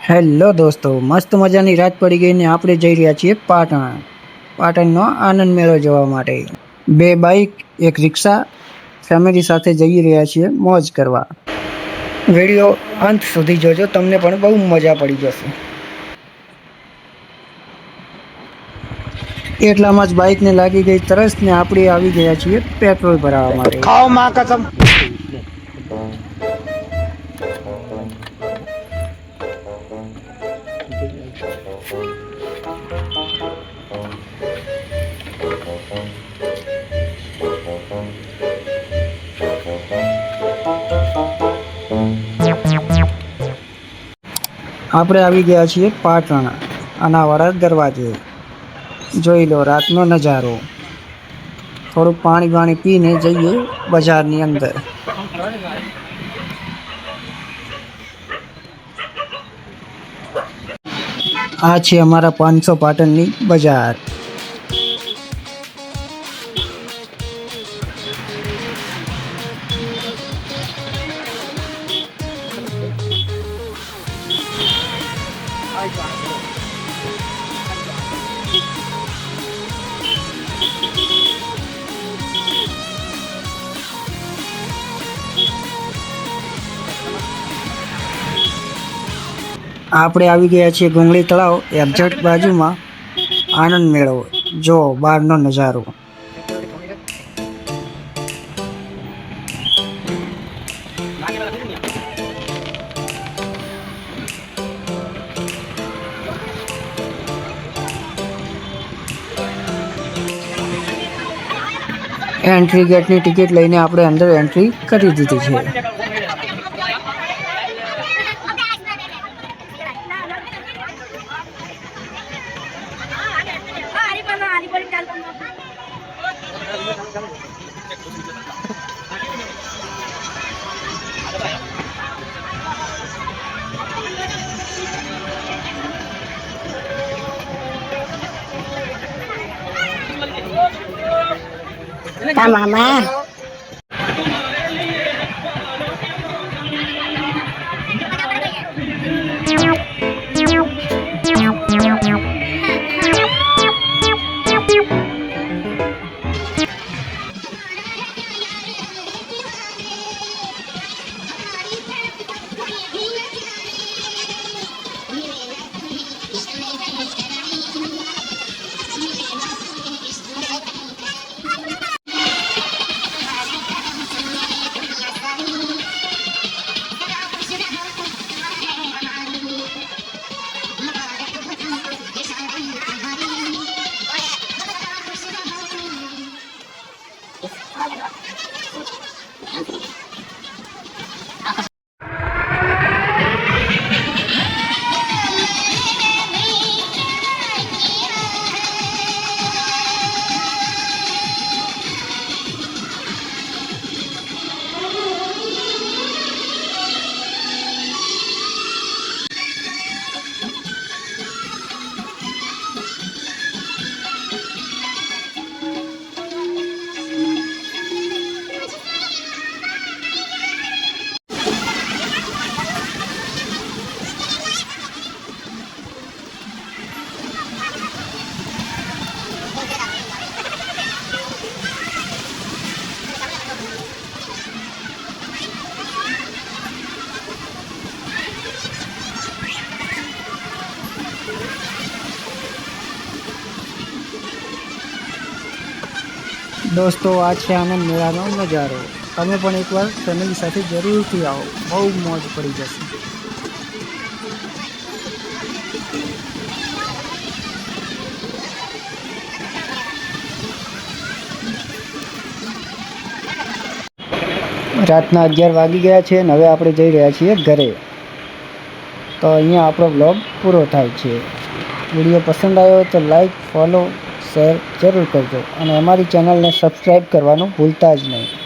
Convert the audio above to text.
Hello દોસ્તો, મસ્ત મજાની રાત પડી ગઈ ને આપણે જઈ રહ્યા છીએ પાટણનો આનંદ મેળો જોવા માટે। 2 બાઇક, 1 રિક્ષા, ફેમિલી સાથે જઈ રહ્યા છીએ મોજ કરવા। વિડીયો અંત સુધી જોજો, તમને પણ બહુ મજા પડી જશે। એટલામાં જ બાઇકને લાગી ગઈ તરસ ને આપણે આવી ગયા છીએ પેટ્રોલ ભરાવવા માટે। ખાઓ માં કસમ। આપણે આવી ગયા છીએ પાટણ આનાવાળા દરવાજે। જોઈ લો રાતનો નજારો। થોડુંક પાણી પીને જઈએ બજારની અંદર। આ છે અમારા 500 પાટણની બજાર। આપણે આવી ગયા છીએ ગુંગળી તળાવ એક્ઝેક્ટ બાજુમાં આનંદ મેળો। જો બહારનો નજારો। એન્ટ્રી ગેટની ટિકિટ લઈને આપણે અંદર એન્ટ્રી કરી દીધી છે। Mama. દોસ્તો, આ છે આનંદ મેળાનો નજારો। તમે પણ એકવાર ફેમિલી સાથે જરૂરથી આવો, બહુ મોજ પડી જશે। રાતના 11 વાગી ગયા છે અને હવે આપણે જઈ રહ્યા છીએ ઘરે। તો અહીંયા આપણો બ્લોગ પૂરો થાય છે। વિડીયો પસંદ આવ્યો તો લાઈક, ફોલો, શેર જરૂર કરજો અને અમારી ચેનલને સબસ્ક્રાઈબ કરવાનું ભૂલતા જ નહીં।